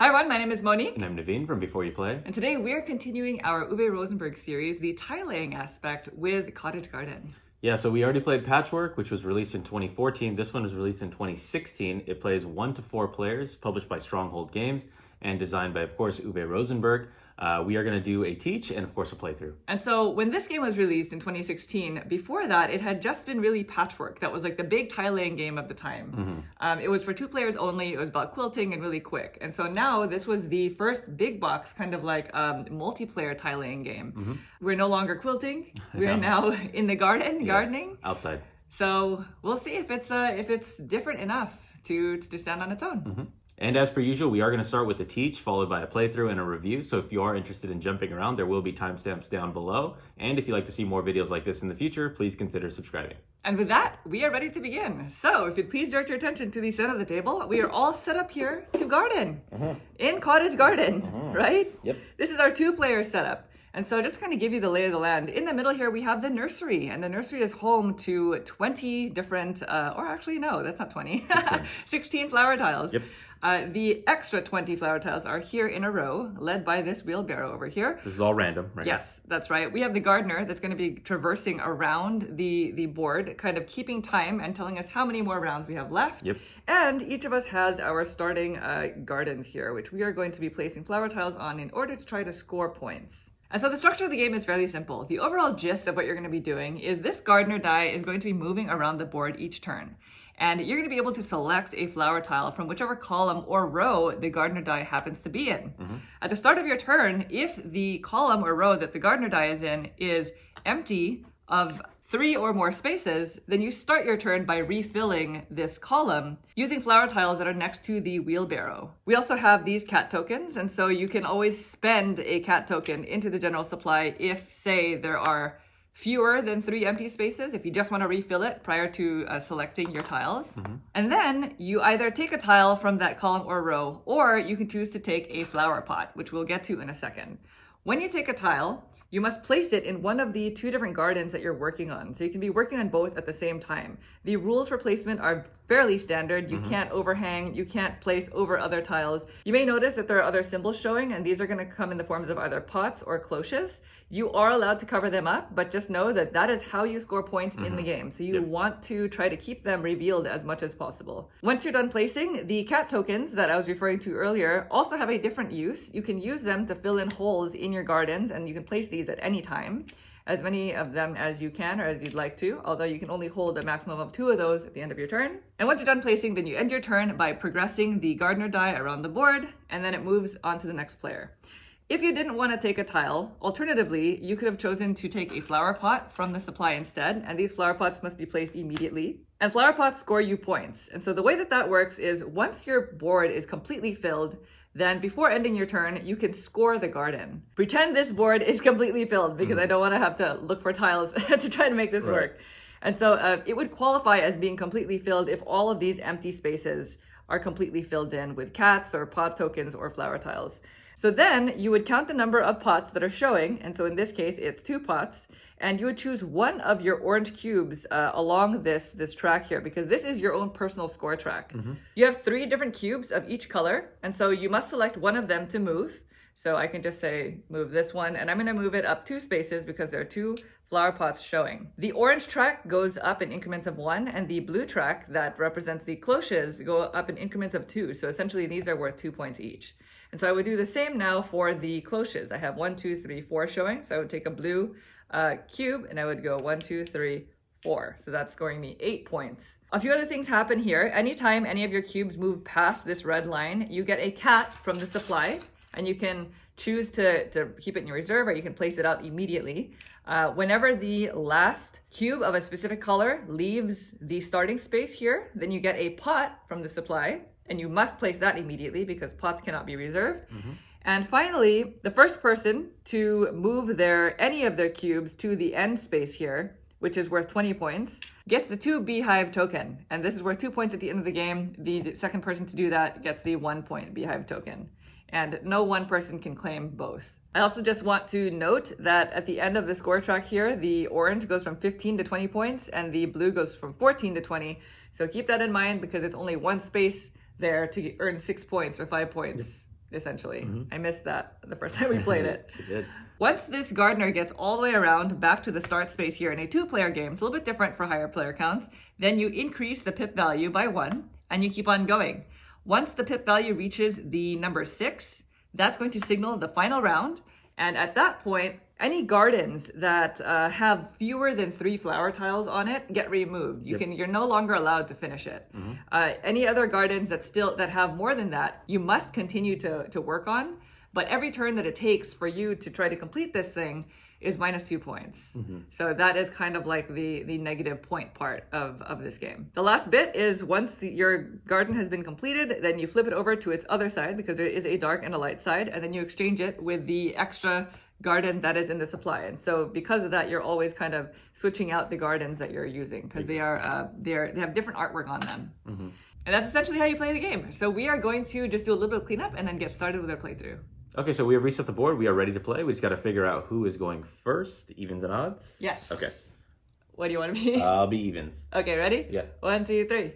Hi everyone, my name is Moni. And I'm Naveen from Before You Play. And today we are continuing our Uwe Rosenberg series, the tile laying aspect with Cottage Garden. Yeah, so we already played Patchwork, which was released in 2014. This one was released in 2016. It plays 1 to 4 players, published by Stronghold Games, and designed by, of course, Uwe Rosenberg. We are going to do a teach and, of course, a playthrough. And so when this game was released in 2016, before that, it had just been really Patchwork. That was like the big tile laying game of the time. It was for 2 players only. It was about quilting and really quick. And so now this was the first big box kind of like multiplayer tile laying game. We're no longer quilting. We're now in the gardening. Yes, outside. So we'll see if it's different enough to stand on its own. And as per usual, we are going to start with the teach, followed by a playthrough and a review. So if you are interested in jumping around, there will be timestamps down below. And if you'd like to see more videos like this in the future, please consider subscribing. And with that, we are ready to begin. So if you'd please direct your attention to the center of the table, we are all set up here to garden in Cottage Garden, right? Yep. This is our 2-player setup. And so just kind of give you the lay of the land. In the middle here, we have the nursery, and the nursery is home to 20 different, or actually, no, that's not 20, 16 flower tiles. Yep. The extra 20 flower tiles are here in a row, led by this wheelbarrow over here. This is all random, right? Yes, that's right. We have the gardener that's going to be traversing around the board, kind of keeping time and telling us how many more rounds we have left. Yep. And each of us has our starting gardens here, which we are going to be placing flower tiles on in order to try to score points. And so the structure of the game is fairly simple. The overall gist of what you're going to be doing is this gardener die is going to be moving around the board each turn. And you're going to be able to select a flower tile from whichever column or row the gardener die happens to be in. At the start of your turn, if the column or row that the gardener die is in is empty of 3 or more spaces, then you start your turn by refilling this column using flower tiles that are next to the wheelbarrow. We also have these cat tokens, and so you can always spend a cat token into the general supply if, say, there are fewer than 3 empty spaces, if you just want to refill it prior to selecting your tiles. And then you either take a tile from that column or row, or you can choose to take a flower pot, which we'll get to in a second. When you take a tile, you must place it in one of the 2 different gardens that you're working on. So you can be working on both at the same time. The rules for placement are fairly standard. You can't overhang, you can't place over other tiles. You may notice that there are other symbols showing, and these are going to come in the forms of either pots or cloches. You are allowed to cover them up, but just know that that is how you score points in the game. So you want to try to keep them revealed as much as possible. Once you're done placing, the cat tokens that I was referring to earlier also have a different use. You can use them to fill in holes in your gardens, and you can place these at any time, as many of them as you can or as you'd like to, although you can only hold a maximum of 2 of those at the end of your turn. And once you're done placing, then you end your turn by progressing the gardener die around the board, and then it moves on to the next player. If you didn't want to take a tile, alternatively, you could have chosen to take a flower pot from the supply instead, and these flower pots must be placed immediately. And flower pots score you points. And so the way that that works is once your board is completely filled, then before ending your turn, you can score the garden. Pretend this board is completely filled because I don't want to have to look for tiles to try to make this work. And so it would qualify as being completely filled if all of these empty spaces are completely filled in with cats or pot tokens or flower tiles. So then you would count the number of pots that are showing, and so in this case it's 2 pots, and you would choose one of your orange cubes along this track here, because this is your own personal score track. You have 3 different cubes of each color, and so you must select one of them to move. So I can just say move this one, and I'm going to move it up 2 spaces because there are 2 flower pots showing. The orange track goes up in increments of 1, and the blue track that represents the cloches go up in increments of 2. So essentially these are worth 2 points each. And so I would do the same now for the cloches. I have 1, 2, 3, 4 showing. So I would take a blue cube and I would go 1, 2, 3, 4. So that's scoring me 8 points. A few other things happen here. Anytime any of your cubes move past this red line, you get a cat from the supply, and you can choose to keep it in your reserve, or you can place it out immediately. Whenever the last cube of a specific color leaves the starting space here, then you get a pot from the supply, and you must place that immediately because pots cannot be reserved. And finally, the first person to move any of their cubes to the end space here, which is worth 20 points, gets the 2 beehive token. And this is worth 2 points at the end of the game. The second person to do that gets the 1 point beehive token. And no one person can claim both. I also just want to note that at the end of the score track here, the orange goes from 15 to 20 points and the blue goes from 14 to 20. So keep that in mind because it's only 1 space there to earn 6 points or 5 points essentially. I missed that the first time we played it. She did. Once this gardener gets all the way around back to the start space here in a 2-player game, it's a little bit different for higher player counts, then you increase the pip value by 1 and you keep on going. Once the pip value reaches the number 6, that's going to signal the final round. And at that point, any gardens that have fewer than 3 flower tiles on it get removed. You're no longer allowed to finish it. Any other gardens that have more than that, you must continue to work on. But every turn that it takes for you to try to complete this thing is -2 points. So that is kind of like the negative point part of this game. The last bit is once your garden has been completed, then you flip it over to its other side because there is a dark and a light side, and then you exchange it with the extra garden that is in the supply. And so because of that, you're always kind of switching out the gardens that you're using because they have different artwork on them. And that's essentially how you play the game. So we are going to just do a little bit of cleanup and then get started with our playthrough. Okay, so we have reset the board. We are ready to play. We just got to figure out who is going first. Evens and odds? Yes. Okay. What do you want to be? I'll be evens. Okay, ready? Yeah. 1, 2, 3.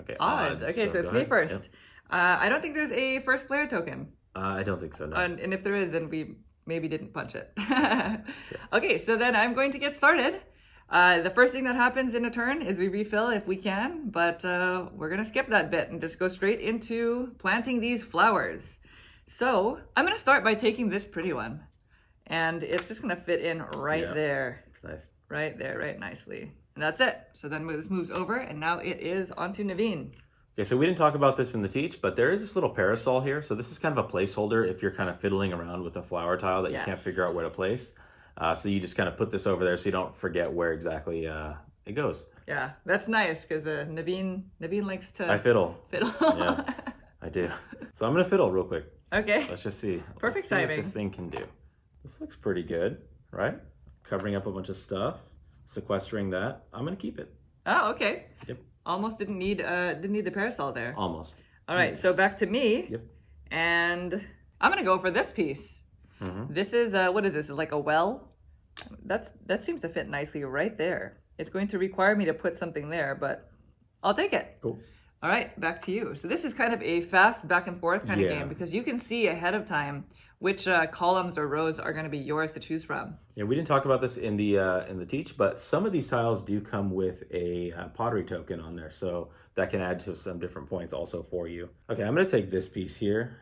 Okay, Odds. Okay, so it's me first. Yep. I don't think there's a first player token. I don't think so, no. And if there is, then we maybe didn't punch it. Okay, so then I'm going to get started. The first thing that happens in a turn is we refill if we can, but we're going to skip that bit and just go straight into planting these flowers. So I'm going to start by taking this pretty one, and it's just going to fit in right there. It's nice. Right there, right nicely. And that's it. So then this moves over, and now it is onto Naveen. Okay, so we didn't talk about this in the teach, but there is this little parasol here. So this is kind of a placeholder if you're kind of fiddling around with a flower tile that you can't figure out where to place. So you just kind of put this over there so you don't forget where exactly it goes. Yeah, that's nice because Naveen likes to... I fiddle. Fiddle. Yeah, I do. So I'm going to fiddle real quick. Okay. Let's just see. Perfect Let's see timing. what this thing can do. This looks pretty good, right? Covering up a bunch of stuff, sequestering that. I'm going to keep it. Oh, okay. Yep. Almost didn't need the parasol there. Almost. All right, so back to me. Yep. And I'm going to go for this piece. This is, what is this? Is like a well? That seems to fit nicely right there. It's going to require me to put something there, but I'll take it. Cool. All right, back to you. So this is kind of a fast back and forth kind of game because you can see ahead of time which columns or rows are going to be yours to choose from. Yeah, we didn't talk about this in the teach, but some of these tiles do come with a pottery token on there, so that can add to some different points also for you. Okay, I'm going to take this piece here.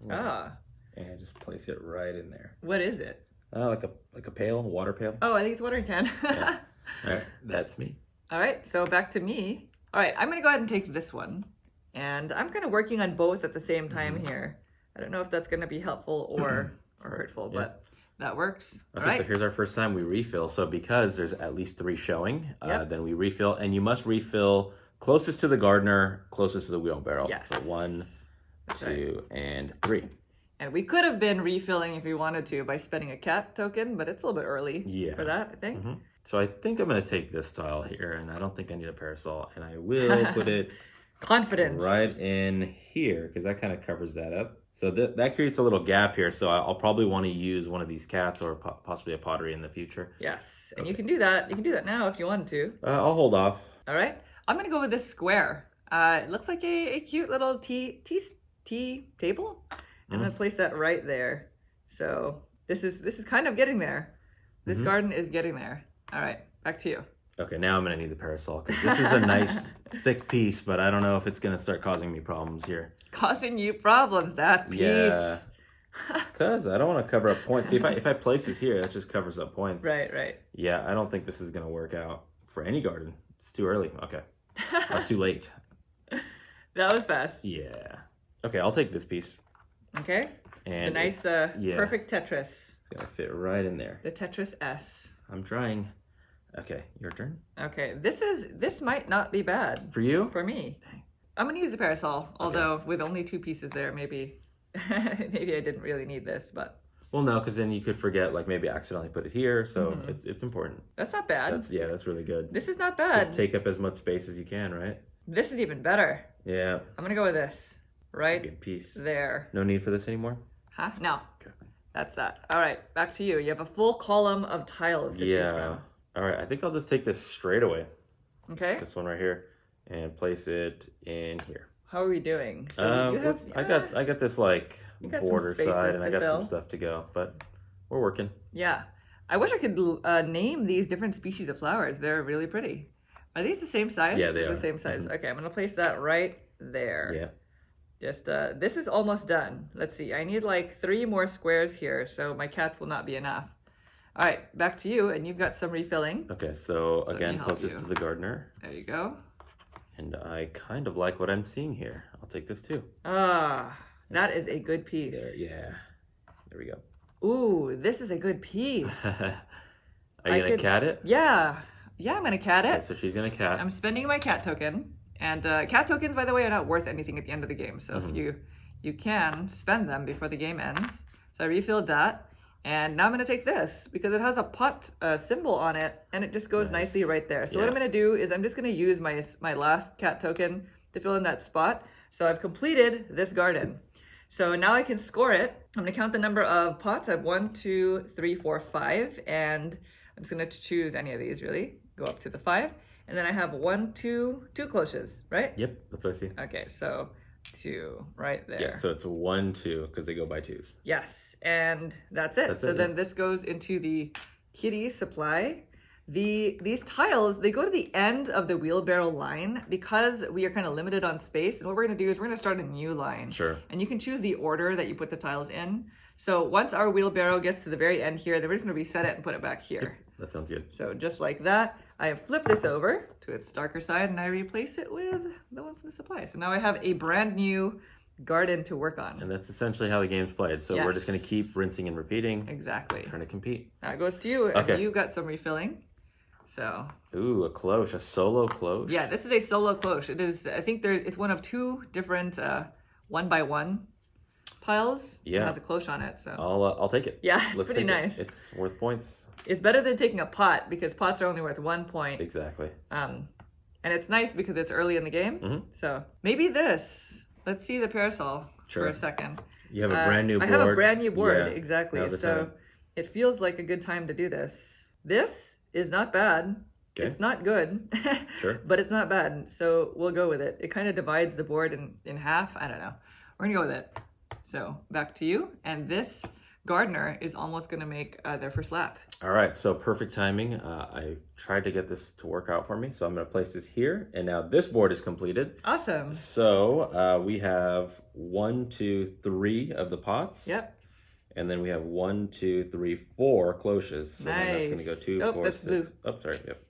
And just place it right in there. What is it? Like a pail, a water pail. Oh, I think it's a watering can. Yeah. All right, that's me. All right, so back to me. All right, I'm going to go ahead and take this one. And I'm kind of working on both at the same time here. I don't know if that's going to be helpful or hurtful, but that works. Okay, all right. So here's our first time we refill. So because there's at least 3 showing, then we refill. And you must refill closest to the gardener, closest to the wheelbarrow. Yes. So 1, 2, and 3. And we could have been refilling if we wanted to by spending a cat token, but it's a little bit early for that, I think. So I think I'm going to take this tile here, and I don't think I need a parasol. And I will put it confidence right in here because that kind of covers that up. So that creates a little gap here. So I'll probably want to use one of these cats or possibly a pottery in the future. Yes, and you can do that. You can do that now if you want to. I'll hold off. All right. I'm going to go with this square. It looks like a cute little tea table. I'm going to place that right there. So this is kind of getting there. This garden is getting there. All right, back to you. Okay, now I'm going to need the parasol because this is a nice thick piece, but I don't know if it's going to start causing me problems here. Causing you problems, that piece. Yeah, because I don't want to cover up points. See, if I place this here, that just covers up points. Right. Yeah, I don't think this is going to work out for any garden. It's too early. Okay, that's too late. That was fast. Yeah. Okay, I'll take this piece. Okay. And the nice, perfect Tetris. It's going to fit right in there. The Tetris S. I'm trying. Okay, your turn. Okay, this might not be bad. For you? For me. Dang. I'm going to use the parasol, although with only 2 pieces there, maybe maybe I didn't really need this, but... Well, no, because then you could forget, like maybe accidentally put it here, so it's important. That's not bad. That's really good. This is not bad. Just take up as much space as you can, right? This is even better. Yeah. I'm going to go with this. Right good piece. There. No need for this anymore? Huh? No. Okay. That's that. All right, back to you. You have a full column of tiles to choose from. All right, I think I'll just take this straight away. Okay. This one right here, and place it in here. How are we doing? So I got this like You got some border spaces side, and to I got fill. some stuff to go, but we're working. Yeah. I wish I could name these different species of flowers. They're really pretty. Are these the same size? Yeah, they They're are. the same size. Mhm. Okay, I'm gonna place that right there. Yeah. Just this is almost done. Let's see. I need like 3 more squares here, so my cats will not be enough. All right, back to you, and you've got some refilling. Okay, so let me again, help closest you. to the gardener. There you go. And I kind of like what I'm seeing here. I'll take this too. Ah, that is a good piece. There, yeah. There we go. Ooh, this is a good piece. Are you gonna cat it? Yeah. Yeah, I'm gonna cat it. Okay, so she's gonna cat. I'm spending my cat token. And cat tokens, by the way, are not worth anything at the end of the game. So if you can spend them before the game ends. So I refilled that. And now I'm going to take this because it has a pot symbol on it. And it just goes nicely right there. So what I'm going to do is I'm just going to use my last cat token to fill in that spot. So I've completed this garden. So now I can score it. I'm going to count the number of pots. I have 1, 2, 3, 4, 5. And I'm just going to choose any of these, really. Go up to the 5. And then I have 1, 2 cloches, right? Yep, that's what I see. Okay, so 2 right there. Yeah, so it's a 1, 2 because they go by twos. Yes, and that's it. So then this goes into the kitty supply. These tiles, they go to the end of the wheelbarrow line because we are kind of limited on space. And what we're going to do is we're going to start a new line. Sure. And you can choose the order that you put the tiles in. So once our wheelbarrow gets to the very end here, then we're just going to reset it and put it back here. Yep, that sounds good. So just like that, I have flipped this over to its darker side and I replace it with the one from the supply. So now I have a brand new garden to work on. And that's essentially how the game's played. So we're just going to keep rinsing and repeating. Exactly. Trying to compete. Now it goes to you, and you got some refilling. So. Ooh, a cloche, a solo cloche. Yeah, this is a solo cloche. It is. I think it's one of 2 different 1x1 tiles. Yeah. It has a cloche on it, so. I'll take it. Yeah, it's pretty nice. It's worth points. It's better than taking a pot because pots are only worth 1 point. Exactly. And it's nice because it's early in the game. So maybe this. Let's see the parasol for a second. You have a brand new board. I have a brand new board, Yeah, exactly. So it feels like a good time to do this. This is not bad. Okay. It's not good, but it's not bad. So we'll go with it. It kind of divides the board in half. I don't know. We're going to go with it. So back to you. And this gardener is almost going to make their first lap. All right, so perfect timing. I tried to get this to work out for me, so I'm going to place this here. And now this board is completed. Awesome. So we have 1, 2, 3 of the pots. Yep. And then we have 1, 2, 3, 4 cloches. So then that's going to go 2, 4, 6. Blue. Oh, sorry. Yep.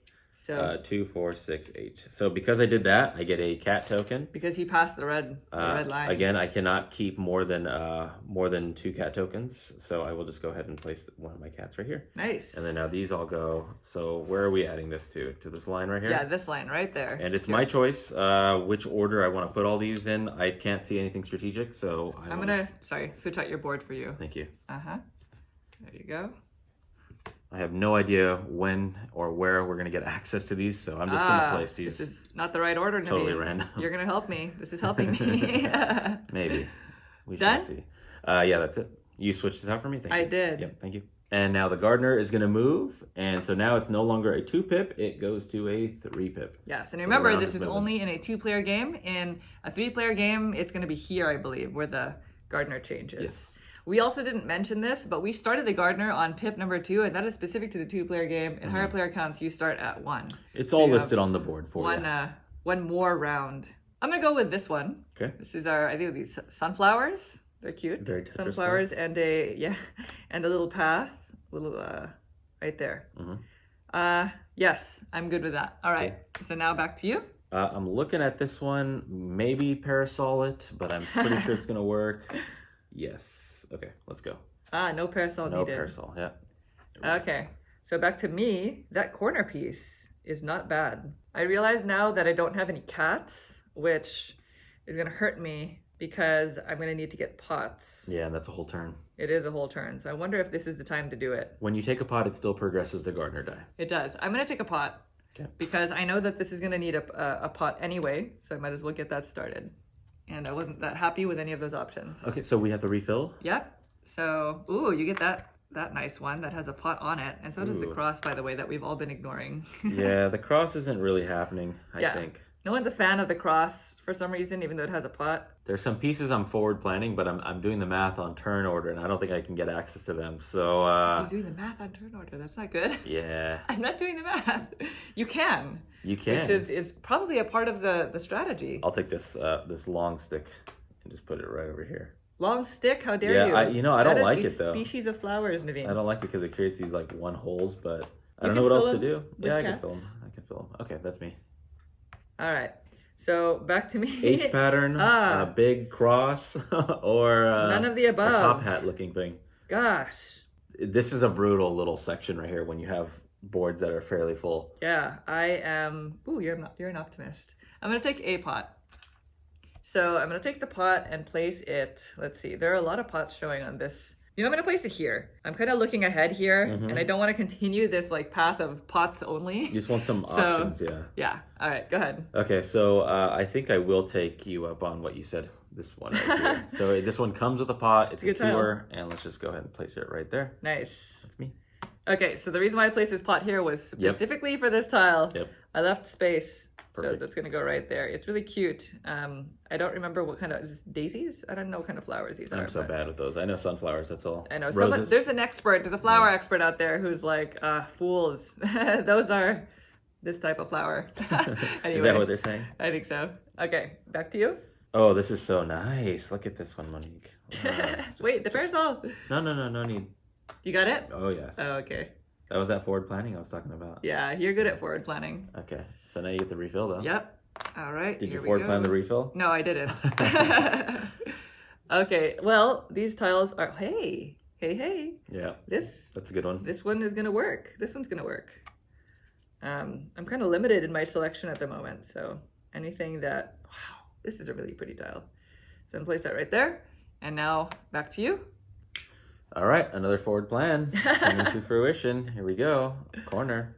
So 2, 4, 6, 8. So because I did that, I get a cat token. Because he passed the red line. Again, I cannot keep more than 2 cat tokens. So I will just go ahead and place one of my cats right here. Nice. And then now these all go. So where are we adding this to? To this line right here? Yeah, this line right there. And it's my choice which order I want to put all these in. I can't see anything strategic, so I'm gonna switch out your board for you. Thank you. There you go. I have no idea when or where we're gonna get access to these, so I'm just gonna place these. This is not the right order. Totally random. You're gonna help me. This is helping me. Maybe. We Done? shall see. Yeah, that's it. You switched this out for me? Thank you. I did. Yep, thank you. And now the gardener is going to move, and so now it's no longer a 2-pip, it goes to a 3-pip. Yes, and remember, this is only in a 2-player game. In a 3-player game, it's going to be here, I believe, where the gardener changes. Yes. We also didn't mention this, but we started the gardener on pip number 2, and that is specific to the 2-player game. In higher player counts, you start at 1. It's all listed on the board for you. One more round. I'm going to go with this one. Okay. This is I think these sunflowers. They're cute. Very Tetris sunflowers and a little path, right there. Yes, I'm good with that. All right. Okay. So now back to you. I'm looking at this one. Maybe parasol it, but I'm pretty sure it's gonna work. Yes. Okay. Let's go. No parasol needed. No parasol. Yeah. Okay. So back to me. That corner piece is not bad. I realize now that I don't have any cats, which is gonna hurt me, because I'm going to need to get pots. Yeah, and that's a whole turn. It is a whole turn. So I wonder if this is the time to do it. When you take a pot, it still progresses the gardener die. It does. I'm going to take a pot. Okay. Because I know that this is going to need a pot anyway. So I might as well get that started. And I wasn't that happy with any of those options. Okay, so we have to refill? Yep. So, ooh, you get that nice one that has a pot on it. And so does the cross, by the way, that we've all been ignoring. Yeah, the cross isn't really happening, I think. No one's a fan of the cross for some reason, even though it has a pot. There's some pieces I'm forward planning, but I'm doing the math on turn order, and I don't think I can get access to them. So He's doing the math on turn order. That's not good. yeah, I'm not doing the math. You can. you can. Which is probably a part of the strategy. I'll take this this long stick and just put it right over here. Long stick? How dare you? I don't like it though. Species of flowers, Naveen. I don't like it because it creates these like one holes, but I You don't know can what else fill to them do. with Yeah, I cats. can fill them. I can fill them. Okay, that's me. All right. So back to me. H pattern, big cross, or none of the a above. top hat looking thing. Gosh. This is a brutal little section right here when you have boards that are fairly full. Yeah, I am. Ooh, you're an optimist. I'm gonna take a pot. So I'm gonna take the pot and place it. Let's see. There are a lot of pots showing on this. You know, I'm gonna place it here. I'm kind of looking ahead here, and I don't want to continue this like path of pots only. You just want some options, yeah. Yeah. All right. Go ahead. Okay, so I think I will take you up on what you said. This one right here. So this one comes with a pot. It's a Good tile. tour, and let's just go ahead and place it right there. Nice. That's me. Okay, so the reason why I placed this pot here was specifically for this tile. Yep. I left space. Perfect. So that's gonna go right there. It's really cute. I don't remember what kind of, is this daisies? I don't know what kind of flowers these are. I'm so bad with those. I know sunflowers, that's all. I know. Roses. There's an expert, there's a flower expert out there who's like, fools. Those are this type of flower. Anyway, Is that what they're saying? I think so. Okay, back to you. Oh, this is so nice. Look at this one, Monique. Wait, the parasol. No need. You got it? Oh, yes. Oh, okay. That was that forward planning I was talking about. Yeah, you're good at forward planning. Okay, so now you get the refill though. Yep. All right. Did you here we forward go. plan the refill? No, I didn't. Okay, well, these tiles are, hey. Yeah, This that's a good one. This one is gonna work. This one's gonna work. I'm kind of limited in my selection at the moment, so anything that, wow, this is a really pretty tile. So I'm gonna place that right there. And now back to you. All right, another forward plan coming to fruition. Here we go. Corner.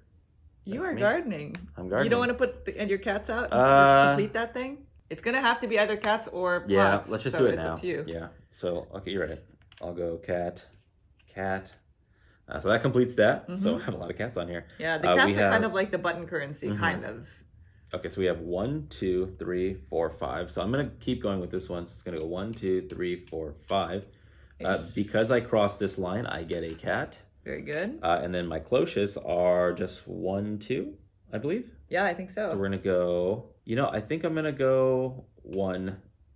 You That's are me. gardening. I'm gardening. You don't want to put your cats out and just complete that thing? It's gonna have to be either cats or pots. Yeah, let's just do it it's now. Up to you. Yeah. So okay, you're right. I'll go cat. So that completes that. So I have a lot of cats on here. Yeah, the cats are kind of like the button currency, kind of. Okay, so we have 1, 2, 3, 4, 5. So I'm gonna keep going with this one. So it's gonna go 1, 2, 3, 4, 5. Because I crossed this line, I get a cat. Very good. And then my cloches are just 1, 2, I believe. Yeah, I think so. So we're gonna go. I think I'm gonna go 1,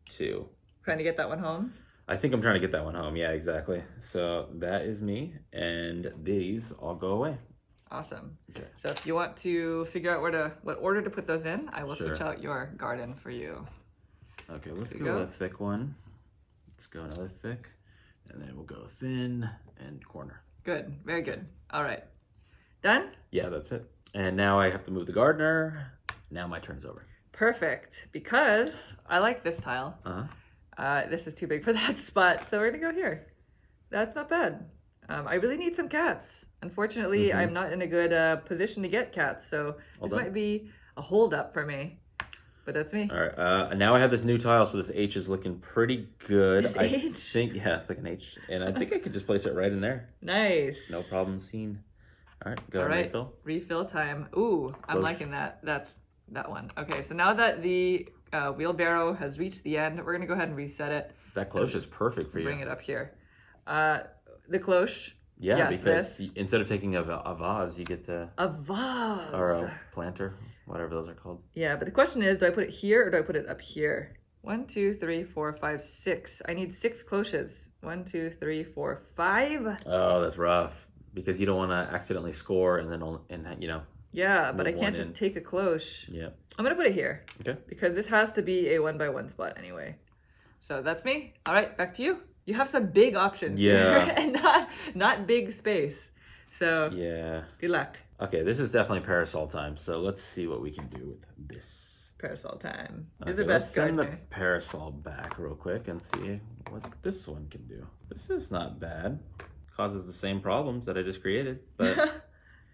2. Trying to get that one home. I think I'm trying to get that one home. Yeah, exactly. So that is me, and these all go away. Awesome. Okay. So if you want to figure out what order to put those in, I will Sure. switch out your garden for you. Okay, let's There you go go. with a thick one. Let's go another thick, and then we'll go thin and corner. Good. Very good. All right. Done? Yeah, that's it. And now I have to move the gardener. Now my turn's over. Perfect. Because I like this tile. This is too big for that spot, so we're gonna go here. That's not bad. I really need some cats. Unfortunately, I'm not in a good position to get cats, so this might be a holdup for me. But that's me. All right. Now I have this new tile, so this H is looking pretty good. This I H? think, yeah, it's like an H, and I think I could just place it right in there. Nice. No problem seen. All right, go All ahead right. and refill. Refill time. Ooh, I'm Close. liking that. That's that one. Okay, so now that the wheelbarrow has reached the end, we're gonna go ahead and reset it. That cloche is perfect for you. Bring it up here. The cloche. Yeah, Yes, because this. instead of taking a vase, you get to A vase. or a planter, whatever those are called. Yeah, but the question is, do I put it here or do I put it up here? 1, 2, 3, 4, 5, 6. I need 6 cloches. 1, 2, 3, 4, 5. Oh, that's rough because you don't want to accidentally score and then Yeah, but I Move can't one just in. take a cloche. Yeah. I'm gonna put it here. Okay. Because this has to be a 1x1 spot anyway. So that's me. All right, back to you. You have some big options Yeah. here and not big space. So Yeah. good luck. Okay, this is definitely parasol time. So let's see what we can do with this. Parasol time. You're Okay, the let's best send the gardener. parasol back real quick and see what this one can do. This is not bad. Causes the same problems that I just created, but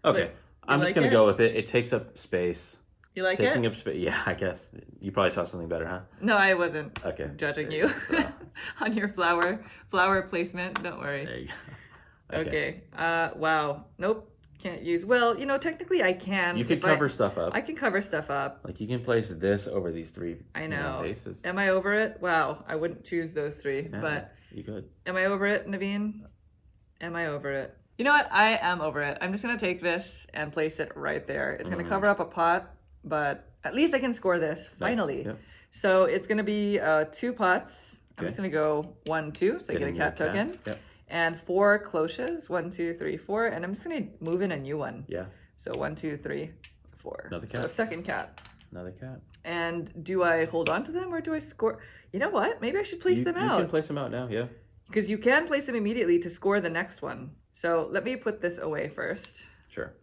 okay. I'm just like gonna it? go with it. It takes up space. You like Taking it? up space. Yeah, I guess you probably saw something better, huh? No, I wasn't Okay. judging There you go. So, on your flower placement. Don't worry. there you go. Okay. Wow. Nope. Can't use. Well, you know, technically I can. You could if cover stuff up. I can cover stuff up. Like you can place this over these three. I know. Bases. Am I over it? Wow, I wouldn't choose those three, Yeah, but you could. Am I over it, Naveen? Am I over it? You know what? I am over it. I'm just gonna take this and place it right there. It's gonna cover up a pot, but at least I can score this finally. Yep. So it's gonna be 2 pots. I'm Okay. just gonna go 1, 2, so I get a cat token. Yep. And 4 cloches, 1, 2, 3, 4, and I'm just gonna move in a new one. Yeah. So 1, 2, 3, 4. Another cat. So second cat. Another cat. And do I hold on to them or do I score? You know what? Maybe I should place them out. You can place them out now, yeah. Because you can place them immediately to score the next one. So let me put this away first. Sure.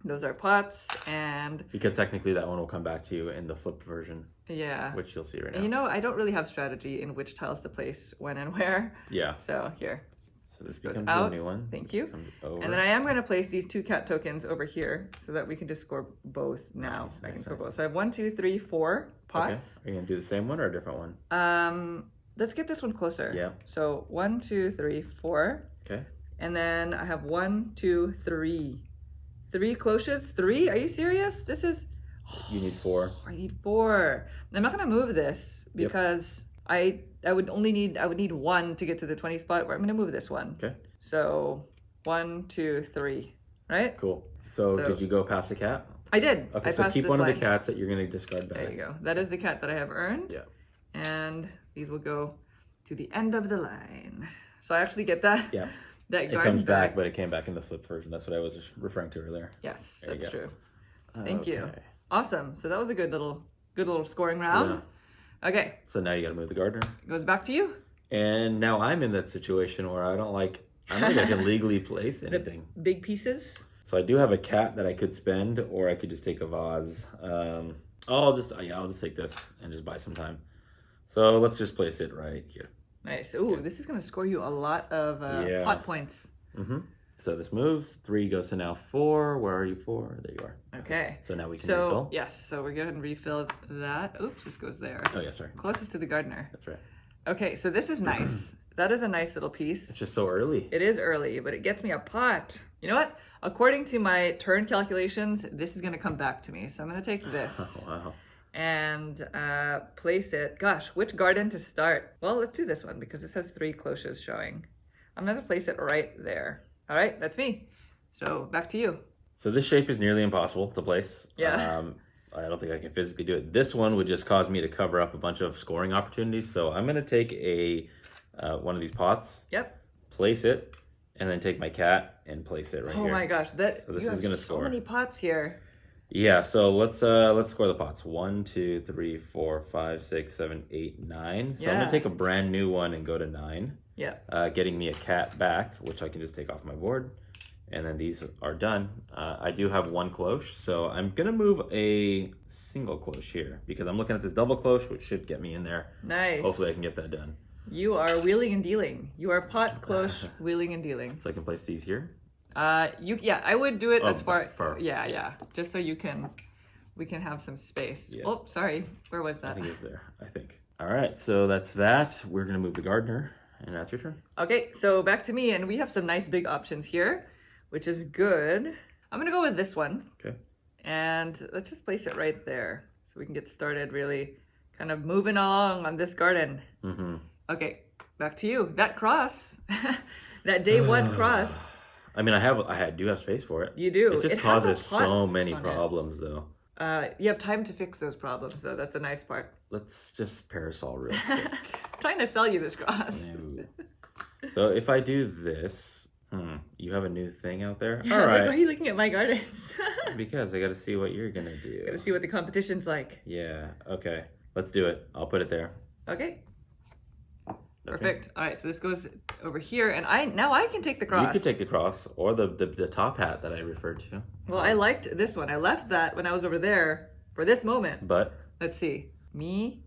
Those are pots and... Because technically that one will come back to you in the flipped version. Yeah. Which you'll see right now. And you know, I don't really have strategy in which tiles to place when and where. Yeah. So here. So this goes becomes out. a new one. Thank This you. comes over. And then I am going to place these 2 cat tokens over here so that we can just score both now. Nice, I can nice, score nice. both. So I have 1, 2, 3, 4 pots. Okay. Are you going to do the same one or a different one? Let's get this one closer. Yeah. So 1, 2, 3, 4. Okay. And then I have 1, 2, 3. 3 cloches? 3? Are you serious? This is... You need 4. I need 4. I'm not gonna move this because I would need 1 to get to the 20 spot, where I'm gonna move this one. Okay. So 1, 2, 3. Right? Cool. So did you go past the cat? I did. Okay, I so passed keep this one line. of the cats that you're going to discard back. There you go. That is the cat that I have earned. Yeah. And these will go to the end of the line. So I actually get that. Yeah. That It garden comes back, but it came back in the flip version. That's what I was just referring to earlier. Yes, There you that's go. true. Thank you. Okay. Awesome. So that was a good little scoring round. Okay, So now you got to move the gardener. it goes back to you. And now I'm in that situation where I don't think I can legally place anything. Big pieces. So I do have a cat that I could spend, or I could just take a vase. I'll just take this and just buy some time. So let's just place it right here. Nice. Ooh, this is going to score you a lot of pot points. Mm-hmm. So this moves. 3 goes to now 4. Where are you? 4. There you are. Okay. So now we can So, refill. yes. So we're going to refill that. Oops, this goes there. Oh yeah, sorry. Closest to the gardener. That's right. Okay, so this is nice. That is a nice little piece. It's just so early. It is early, but it gets me a pot. You know what? According to my turn calculations, this is going to come back to me. So I'm going to take this. Oh, wow. And place it. Gosh, which garden to start? Well, let's do this one because this has 3 cloches showing. I'm going to place it right there. All right, that's me. So back to you. So this shape is nearly impossible to place. Yeah. I don't think I can physically do it. This one would just cause me to cover up a bunch of scoring opportunities. So I'm going to take one of these pots. Yep. Place it, and then take my cat and place it right here. Oh my gosh, So this is gonna score. So many pots here. Yeah, so let's score the pots. 1, 2, 3, 4, 5, 6, 7, 8, 9. So I'm Yeah. gonna take a brand new one and go to 9. Yeah. Getting me a cat back, which I can just take off my board. And then these are done. I do have 1 cloche, so I'm gonna move a single cloche here because I'm looking at this double cloche, which should get me in there. Nice. Hopefully I can get that done. You are wheeling and dealing. You are pot cloche wheeling and dealing. So I can place these here. I would do it as far. far. Yeah, just so we can have some space. Yeah. Oh, sorry. Where was that? I think it's there. I think. All right, so that's that. We're gonna move the gardener, and that's your turn. Okay, so back to me, and we have some nice big options here, which is good. I'm gonna go with this one. Okay. And let's just place it right there so we can get started really kind of moving along on this garden. Mm-hmm. Okay, back to you. That cross, that day 1 cross. I mean, I do have space for it. You do. It just It has a causes pot so many on it. problems, though. You have time to fix those problems, so that's a nice part. Let's just parasol real quick. I'm trying to sell you this cross. No. So if I do this, you have a new thing out there? Yeah, All I was like, right. why are you looking at my gardens? Because I got to see what you're going to do. Gotta see what the competition's like. Yeah, okay. Let's do it. I'll put it there. Okay. That's Perfect. All right, so this goes over here, and now I can take the cross. You could take the cross or the top hat that I referred to. Well, I liked this one. I left that when I was over there for this moment. But Let's see. Me.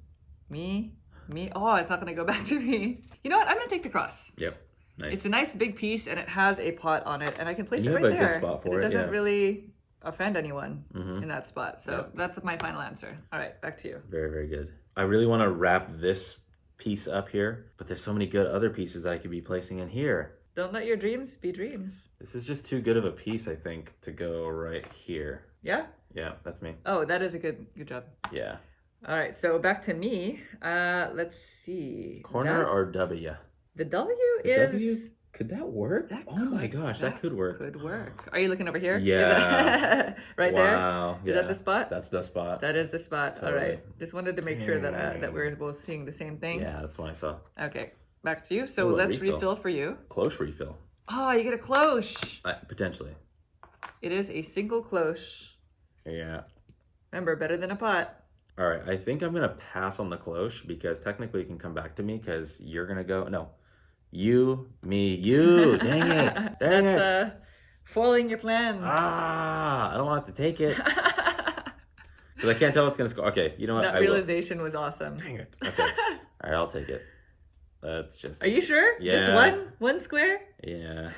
Oh, it's not going to go back to me. You know what? I'm going to take the cross. yep, nice. It's a nice big piece, and it has a pot on it, and I can place And it you right have a good there. spot for and it, it doesn't yeah. really offend anyone Mhm. in that spot. So Yep. that's my final answer. All right, back to you. Very, very good. I really want to wrap this piece up here, but there's so many good other pieces that I could be placing in here. Don't let your dreams be dreams. This is just too good of a piece, I think, to go right here. Yeah? Yeah, that's me. Oh, that is a good job. Yeah. All right, so back to me. Let's see. Corner or W? The W The is... W? Could that work? My gosh, that could work. Could work. Are you looking over here? Yeah. Right there? Wow. Is that the spot? That's the spot. That is the spot. Totally. All right. Just wanted to make sure that we're both seeing the same thing. Yeah, that's what I saw. Okay, back to you. So Ooh, let's refill for you. Cloche refill. Oh, you get a cloche. Potentially. It is a single cloche. Yeah. Remember, better than a pot. All right, I think I'm going to pass on the cloche because technically it can come back to me because you're going to go, no, you, me, you, dang it, dang it. That's foiling your plans. I don't want to take it because I can't tell what's going to score. Okay, you know what? That realization was awesome. Dang it. Okay, all right, I'll take it. That's just. Are you sure? Yeah. Just one square? Yeah.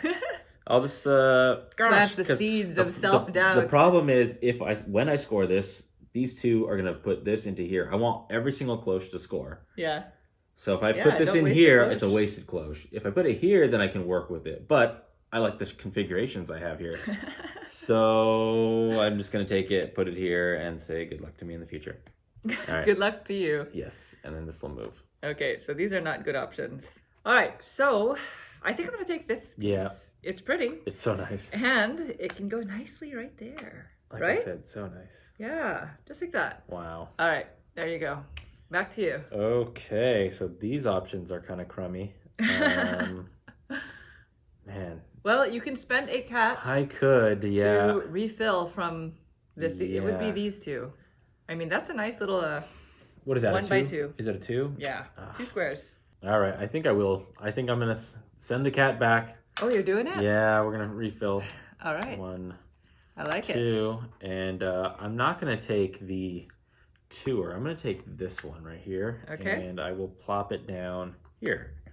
I'll just plant the seeds of self-doubt. The problem is when I score this, these two are gonna put this into here. I want every single cloche to score. Yeah. So if I put this in here, it's a wasted cloche. If I put it here, then I can work with it. But I like the configurations I have here. So I'm just gonna take it, put it here, and say good luck to me in the future. All right. Good luck to you. Yes, and then this will move. Okay, so these are not good options. All right, so I think I'm gonna take this piece. Yeah. It's pretty. It's so nice. And it can go nicely right there. Like right? I said, so nice. Yeah, just like that. Wow. All right, there you go. Back to you. Okay, so these options are kind of crummy. Man. Well, you can spend a cat I could, yeah. to refill from this. Yeah. It would be these two. I mean, that's a nice little what is that? 1 by 2. Is it a 2? Yeah, 2 squares. All right, I think I will. I think I'm gonna send the cat back. Oh, you're doing it? Yeah, we're gonna refill. All right. 1, I like 2, and I'm not gonna take the tour. I'm gonna take this one right here. Okay. And I will plop it down here. I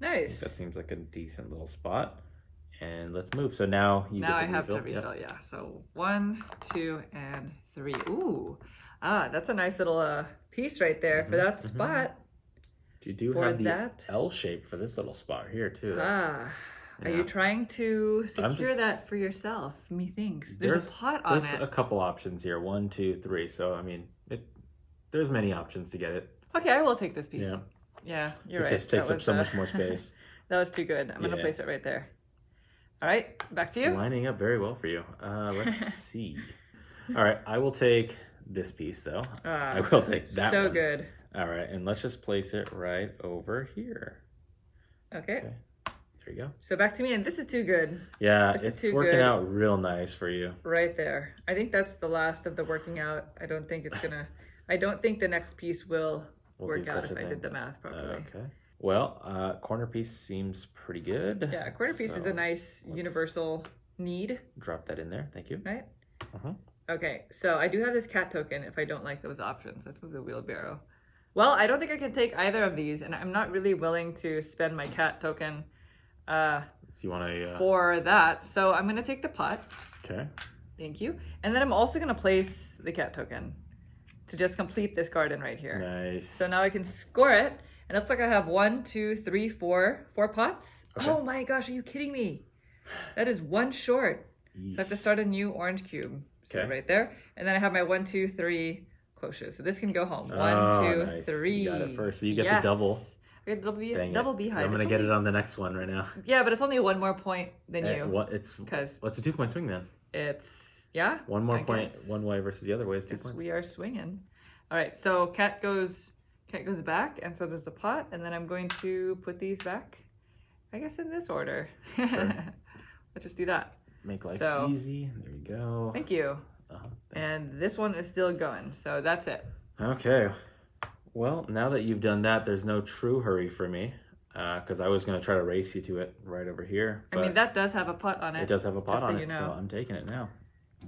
think Nice. that seems like a decent little spot. And let's move. So now you Now get I to have to refill. refill, yeah. So 1, 2, and 3. Ooh, that's a nice little piece right there for that spot. You do For have the that. L shape for this little spot here too. Are Yeah. you trying to secure just- that for yourself? Methinks there's a pot on There's it. a couple options here. 1, 2, 3. So I mean, there's many options to get it. Okay, I will take this piece. Yeah. Yeah, you're It right. just takes That up was, so much more space. That was too good. I'm gonna Yeah. place it right there. All right, back to you. It's lining up very well for you. Let's see. All right, I will take this piece though. I will take that so one. good. All right, and let's just place it right over here. Okay. Okay. There you go. So back to me, and this is too good. Yeah, This is it's too working good. out real nice for you. Right there. I think that's the last of the working out. I don't think it's gonna. I don't think the next piece will We'll work do out such if a I thing. did the math properly. Okay. Well, corner piece seems pretty good. Yeah, a quarter piece is So a nice universal need, drop that in there. Thank you. right? Uh-huh. Okay, so I do have this cat token if I don't like those options. Let's move the wheelbarrow. Well, I don't think I can take either of these, and I'm not really willing to spend my cat token So you want to... for that. So I'm going to take the pot. Okay. Thank you. And then I'm also going to place the cat token to just complete this garden right here. Nice. So now I can score it. And it looks like I have 1, 2, 3, 4 pots. Okay. Oh my gosh, are you kidding me? That is 1 short. So I have to start a new orange cube. So Okay. right there. And then I have my 1, 2, 3 cloches. So this can go home. 1, Oh, 2, nice. 3. You got it first. So you get Yes. the double. I get double, Dang it. double So beehive. I'm going to It's get only- it on the next one right now. Yeah, but it's only 1 more point than you. It's 'Cause- what's a 2-point swing then? It's, yeah. 1 more I point guess. one way versus the other way is 2 Yes, points. we are swinging. All right, so cat goes back, and so there's a pot, and then I'm going to put these back, I guess in this order. Sure. Let's just do that. Make life So- easy. There you go. Thank you. Uh-huh. And this one is still going, so that's it. Okay. Well, now that you've done that, there's no true hurry for me because I was going to try to race you to it right over here. I mean, but that does have a pot on it. it does have a pot just so on you it, know. so I'm taking it now.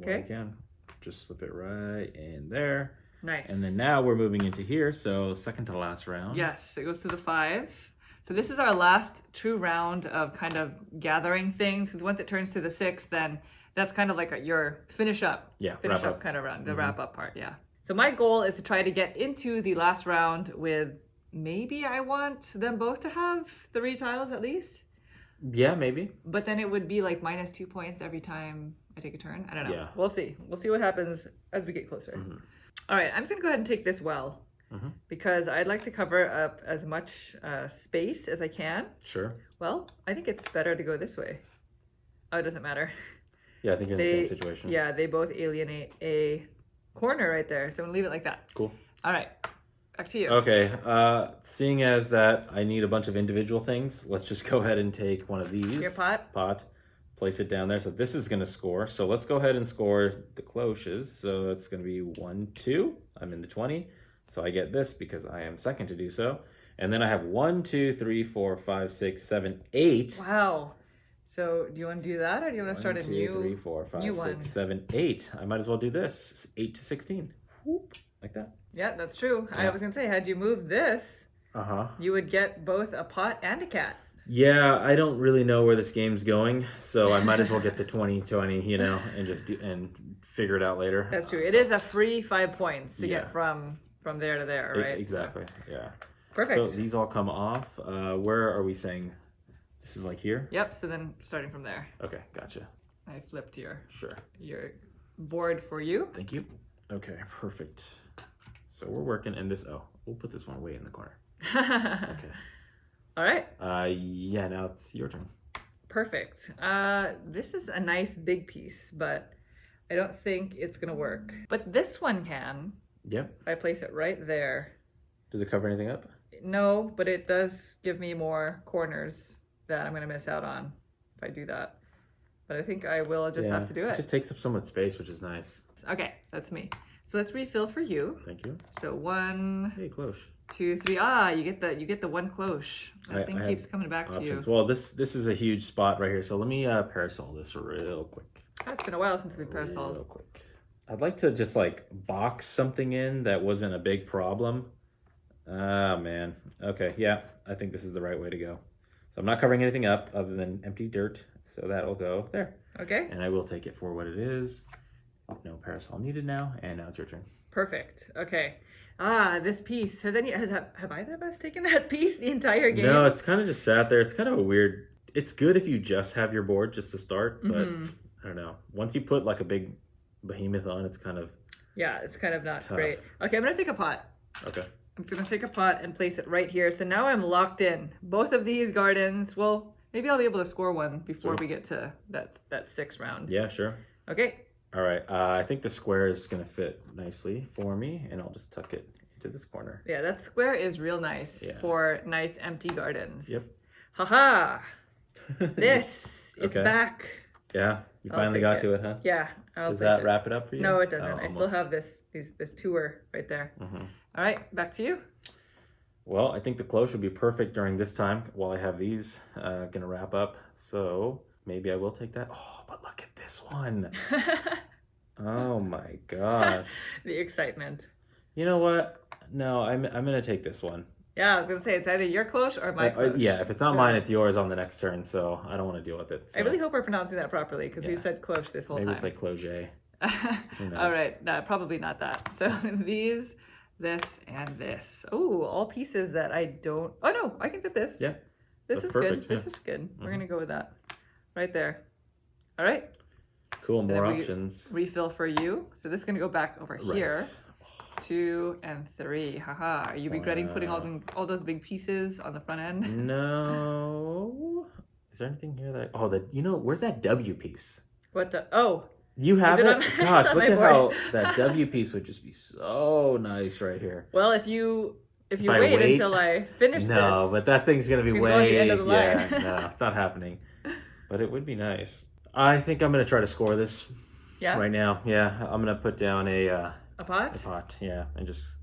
Okay. I can. Just slip it right in there. Nice. And then now we're moving into here, so second to last round. Yes, it goes to the 5. So this is our last true round of kind of gathering things, because once it turns to the 6, then that's kind of like your finish up. Yeah, Finish wrap up up. kind of round, the Mhm. wrap up part, yeah. So my goal is to try to get into the last round with, maybe I want them both to have 3 tiles at least. Yeah, maybe. But then it would be like -2 points every time I take a turn. I don't know. Yeah. We'll see. We'll see what happens as we get closer. Mhm. All right, I'm just gonna go ahead and take this well Mhm. because I'd like to cover up as much space as I can. Sure. Well, I think it's better to go this way. Oh, it doesn't matter. Yeah, I think you're in the same situation. Yeah, they both alienate a corner right there. So I'm gonna leave it like that. Cool. All right, back to you. Okay, seeing as that I need a bunch of individual things, let's just go ahead and take one of these. Your pot. Place it down there. So this is going to score. So let's go ahead and score the cloches. So it's going to be 1, 2. I'm in the 20. So I get this because I am second to do so. And then I have 1, 2, 3, 4, 5, 6, 7, 8. Wow. So do you want to do that or do you want to start a new 1, 2, 3, 4, 5, new 6, one? 7, 8. I might as well do this. 8 to 16. Whoop, like that. Yeah, that's true. Yeah. I was gonna say, had you moved this, you would get both a pot and a cat. Yeah, I don't really know where this game's going, so I might as well get the 20-20, you know, and just figure it out later. That's true. It is a free 5 points to Yeah. get from there to there, right? Exactly. Yeah. Perfect. So these all come off. Where are we saying? This is like here? Yep. So then starting from there, Okay, gotcha. I flipped your Sure. board for you. Thank you. Okay, perfect. So we're working, and this. Oh, we'll put this one way in the corner. Okay. All right. Yeah. Now it's your turn. Perfect. This is a nice big piece, but I don't think it's gonna work. But this one can. Yep. If I place it right there. Does it cover anything up? No, but it does give me more corners that I'm gonna miss out on if I do that. But I think I will just have to do it. It just takes up so much space, which is nice. Okay, so that's me. So let's refill for you. Thank you. So 1, Hey, cloche. 2, 3. You get the one cloche. That thing keeps coming back to you. Well, this is a huge spot right here. So let me parasol this real quick. It's been a while since we parasoled. Real quick. I'd like to just like box something in that wasn't a big problem. Ah, man. Okay, yeah, I think this is the right way to go. So I'm not covering anything up other than empty dirt. So that'll go there. Okay. And I will take it for what it is. No parasol needed now. And now it's your turn. Perfect. Okay. This piece. Have either of us taken that piece the entire game? No, it's kind of just sat there. It's kind of a weird. It's good if you just have your board just to start, but I don't know. Once you put like a big behemoth on, it's kind of it's kind of not tough. great. Okay, I'm gonna take a pot. Okay. I'm gonna take a pot and place it right here. So now I'm locked in. Both of these gardens. Well, maybe I'll be able to score one before we get to that 6th round. Yeah, sure. Okay. All right. I think the square is gonna fit nicely for me, and I'll just tuck it into this corner. Yeah, that square is real nice for nice empty gardens. Yep. Haha. It's back. Yeah, you finally got to it, huh? Yeah. Does that wrap it up for you? No, it doesn't. Oh, I still have this tour right there. All right, back to you. Well, I think the cloche will be perfect during this time while I have these gonna wrap up. So maybe I will take that. Oh, but look at this one. Oh my gosh. The excitement. You know what? No, I'm gonna take this one. Yeah, I was gonna say it's either your cloche or my cloche. Yeah, if it's not mine, it's yours on the next turn. So I don't want to deal with it. So. I really hope we're pronouncing that properly because we've said cloche this whole Maybe time. it's like cloche. All right, probably not that. So these, this, and this. Oh, all pieces that I don't. Oh no, I can fit this. Yeah, this is perfect. good. This is good. We're gonna go with that. Right there. All right. Cool. More options. Refill for you. So this is gonna go back over here. 2 and 3. Haha. Are you regretting putting all those big pieces on the front end? No. Is there anything here that? Oh, where's that W piece? What the? Oh. You have it? Gosh, look at how that W piece would just be so nice right here. Well, if you wait until I finish this. No, but that thing's gonna be way. Go at the end of the line. Yeah, no, it's not happening. But it would be nice. I think I'm gonna try to score this. Yeah. Right now, yeah, I'm gonna put down a pot. A pot, yeah, and just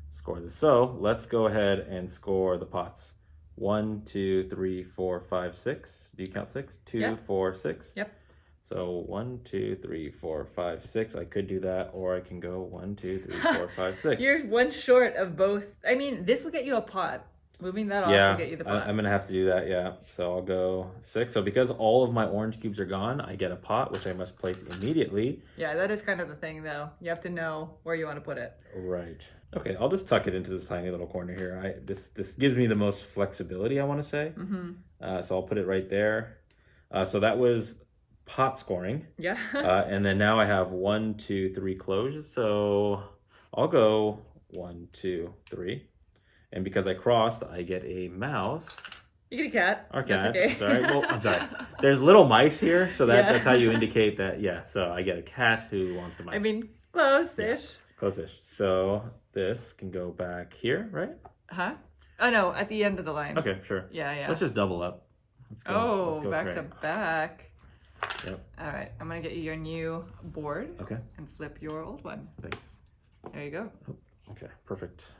score this. So let's go ahead and score the pots. 1, 2, 3, 4, 5, 6. Do you count 6? 2, 4, 6. Yep. So 1, 2, 3, 4, 5, 6. I could do that, or I can go 1, 2, 3, 4, 5, 6. You're one short of both. I mean, this will get you a pot. Moving that off Yeah, will get you the pot. I'm gonna have to do that. Yeah, so I'll go 6. So because all of my orange cubes are gone, I get a pot, which I must place immediately. Yeah, that is kind of the thing, though. You have to know where you want to put it. Right. Okay, I'll just tuck it into this tiny little corner here. This gives me the most flexibility, I want to say. So I'll put it right there. So that was pot scoring. Yeah. And then now I have 1, 2, 3 closures. So I'll go 1, 2, 3. And because I crossed, I get a mouse. You get a cat. Or cat. That's okay. Sorry. Well, I'm sorry. There's little mice here, so Yeah. that's how you indicate that. Yeah. So I get a cat who wants a mouse. I mean, close-ish. Yeah, close-ish. So this can go back here, right? Huh? Oh no, at the end of the line. Okay, sure. Yeah, yeah. Let's just double up. Let's go. Oh, let's go back crank. to back. Yep. All right, I'm gonna get you your new board. Okay. And flip your old one. Thanks. There you go. Okay, perfect.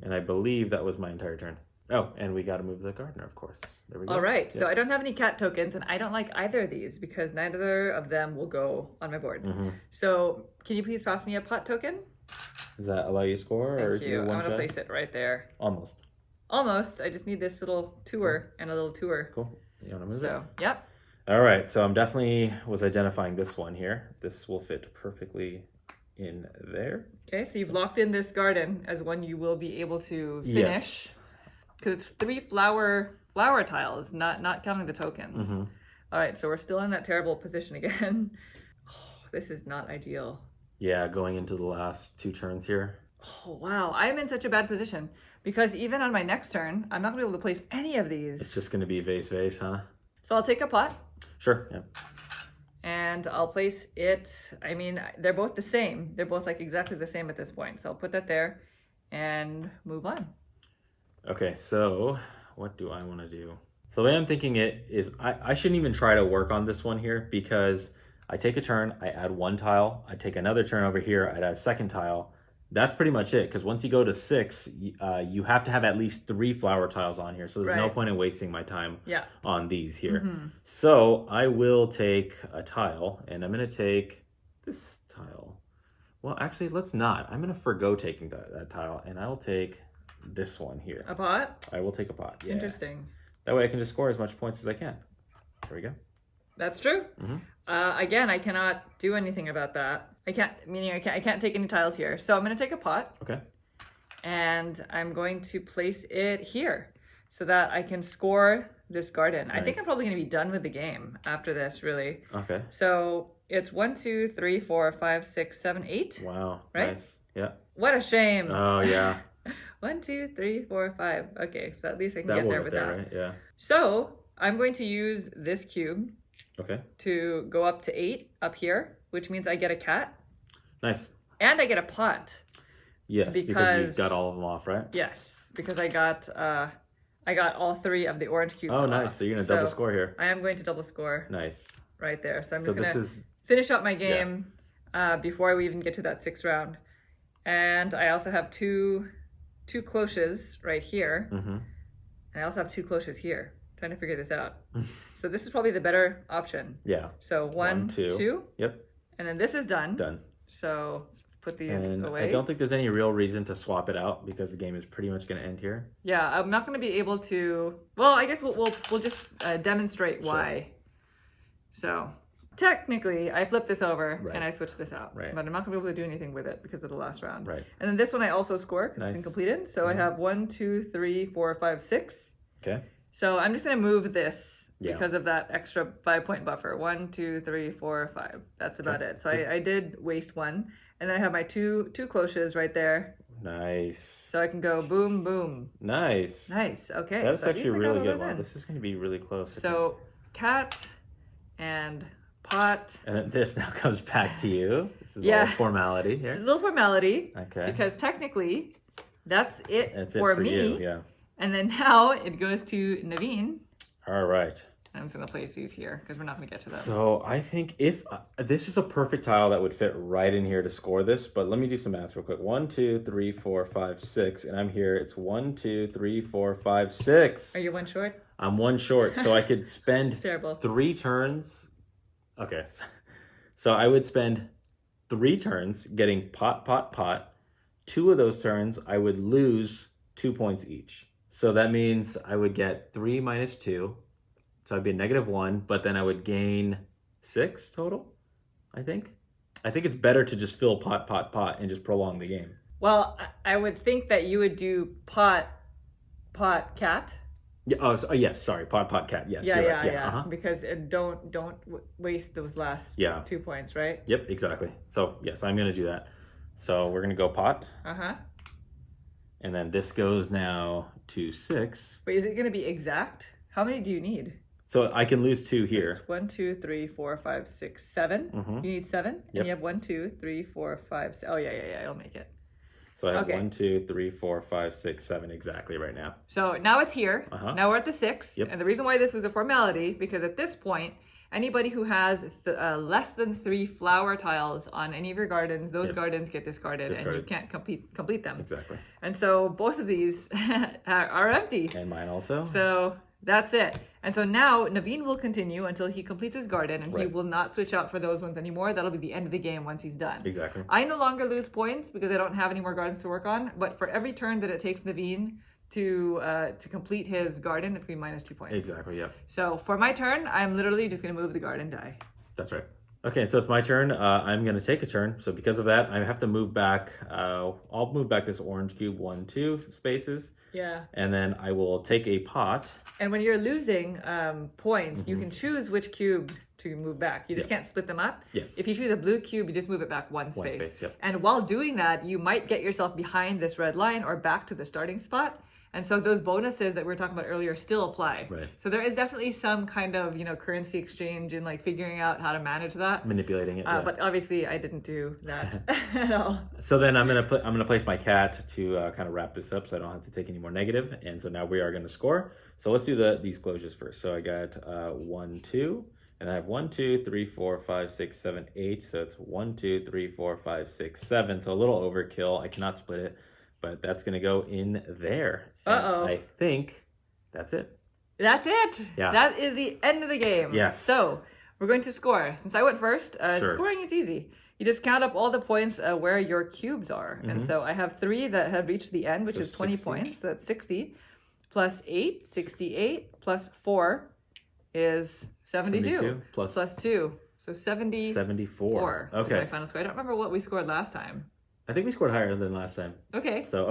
And I believe that was my entire turn. Oh, and we got to move the gardener, of course. There we go. All right, Yep. so I don't have any cat tokens, and I don't like either of these because neither of them will go on my board. So can you please pass me a pot token? Does that allow you to score? Thank or you. I'm one gonna shot? place it right there. Almost. Almost. I just need this little tour and a little tour. Cool. You want to move So, it? yep. All right, so I'm definitely was identifying this one here. This will fit perfectly in there. Okay, so you've locked in this garden as one you will be able to finish. Yes. Because it's 3 flower tiles, not counting the tokens. All right, so we're still in that terrible position again. Oh, this is not ideal. Yeah, going into the last 2 turns here. Oh, wow. I'm in such a bad position because even on my next turn, I'm not going to be able to place any of these. It's just going to be vase, huh? So I'll take a pot. Sure, yeah. And I'll place it, I mean, they're both the same. They're both like exactly the same at this point. So I'll put that there and move on. Okay, so what do I want to do? So the way I'm thinking it is I shouldn't even try to work on this one here because I take a turn, I add 1 tile, I take another turn over here, I'd add a second tile. That's pretty much it because once you go to 6, you have to have at least 3 flower tiles on here. So there's no point in wasting my time on these here. So I will take a tile and I'm going to take this tile. Well, actually, let's not. I'm going to forgo taking that tile and I'll take this one here. A pot? I will take a pot. Yeah. Interesting. That way I can just score as much points as I can. There we go. That's true. Again, I cannot do anything about that. I can't take any tiles here. So I'm going to take a pot. Okay. And I'm going to place it here so that I can score this garden. Nice. I think I'm probably going to be done with the game after this, really. Okay. So it's 1, 2, 3, 4, 5, 6, 7, 8. Wow. Right? Nice. Yeah. What a shame. Oh, yeah. 1, 2, 3, 4, 5. Okay, so at least I can That get will there get with there, that. right? Yeah. So I'm going to use this cube Okay. to go up to 8 up here, which means I get a cat. Nice. And I get a pot. Yes, because you got all of them off, right? Yes, because I got all 3 of the orange cubes. Oh, nice. off. So you're going to double score here. I am going to double score. Nice. Right there. So I'm So just going this to is finish up my game before we even get to that 6th round. And I also have two cloches right here. And I also have 2 cloches here. I'm trying to figure this out. So this is probably the better option. Yeah. So 1, 2. Yep. And then this is done. Done. So let's put these away. I don't think there's any real reason to swap it out because the game is pretty much going to end here. Yeah, I'm not going to be able to. Well, I guess we'll just demonstrate why. So technically, I flipped this over and I switched this out, but I'm not going to be able to do anything with it because of the last round. Right. And then this one I also score because it's been completed. So I have 1, 2, 3, 4, 5, 6. Okay. So I'm just going to move this because of that extra 5-point buffer. 1, 2, 3, 4, 5. That's about it. So I did waste 1. And then I have my two cloches right there. Nice. So I can go boom, boom. Nice. Nice. Okay. That's so actually really good. Wow, this is going to be really close. So cat and pot. And then this now comes back to you. This is all formality here. It's a little formality. Okay. Because technically, that's it for me. You, yeah. And then now it goes to Naveen. All right. I'm just going to place these here because we're not going to get to them. So I think if this is a perfect tile that would fit right in here to score this, but let me do some math real quick. 1, 2, 3, 4, 5, 6, and I'm here. It's 1, 2, 3, 4, 5, 6. Are you 1 short? I'm 1 short, so I could spend Terrible. 3 turns. Okay, so I would spend 3 turns getting pot, pot, pot. 2 of those turns, I would lose 2 points each. So that means I would get 3 minus 2. So I'd be a -1, but then I would gain 6 total, I think. I think it's better to just fill pot, pot, pot and just prolong the game. Well, I would think that you would do pot, pot, cat. Yeah. Oh, yes. Sorry. Pot, pot, cat. Yes. Yeah, you're yeah, right. yeah. Uh-huh. Because don't waste those last 2 points, right? Yep. Exactly. So yes, I'm gonna do that. So we're gonna go pot. Uh-huh. And then this goes now to 6. But is it gonna be exact? How many do you need? So I can lose 2 here. It's 1, 2, 3, 4, 5, 6, 7. Mhm. You need 7, Yep. and you have 1, 2, 3, 4, 5. Oh yeah. I'll make it. So I have Okay. 1, 2, 3, 4, 5, 6, 7 exactly right now. So now it's here. Uh-huh. Now we're at the 6. Yep. And the reason why this was a formality, because at this point, anybody who has less than 3 flower tiles on any of your gardens, those gardens get discarded, and you can't complete them. Exactly. And so both of these are empty. And mine also. So that's it. And so now Naveen will continue until he completes his garden, and he Right. will not switch out for those ones anymore. That'll be the end of the game once he's done. Exactly. I no longer lose points because I don't have any more gardens to work on, but for every turn that it takes Naveen to complete his garden, it's going to be minus 2 points. Exactly, yep. So for my turn, I'm literally just going to move the garden die. That's right. Okay, so it's my turn. I'm going to take a turn. So because of that, I have to move back. I'll move back this orange cube 1, 2 spaces. Yeah. And then I will take a pot. And when you're losing points, you can choose which cube to move back. You just can't split them up. Yes. If you choose a blue cube, you just move it back one space. One space, yep. And while doing that, you might get yourself behind this red line or back to the starting spot. And so those bonuses that we were talking about earlier still apply. Right. So there is definitely some kind of, currency exchange and like figuring out how to manage that. Manipulating it. Yeah. But obviously I didn't do that at all. So then I'm gonna place my cat to kind of wrap this up, so I don't have to take any more negative. And so now we are gonna score. So let's do these closures first. So I got 1, 2, and I have 1, 2, 3, 4, 5, 6, 7, 8. So it's 1, 2, 3, 4, 5, 6, 7. So a little overkill. I cannot split it, but that's gonna go in there. Uh-oh. I think that's it. That's it. Yeah. That is the end of the game. Yes. So we're going to score. Since I went first, Sure. scoring is easy. You just count up all the points where your cubes are. And so I have 3 that have reached the end, which So is 20 60. points. So that's 60. Plus 8, 68. Plus 4 is 72. Plus 2. So 74. 74. Is Okay. my final score. I don't remember what we scored last time. I think we scored higher than last time. Okay. So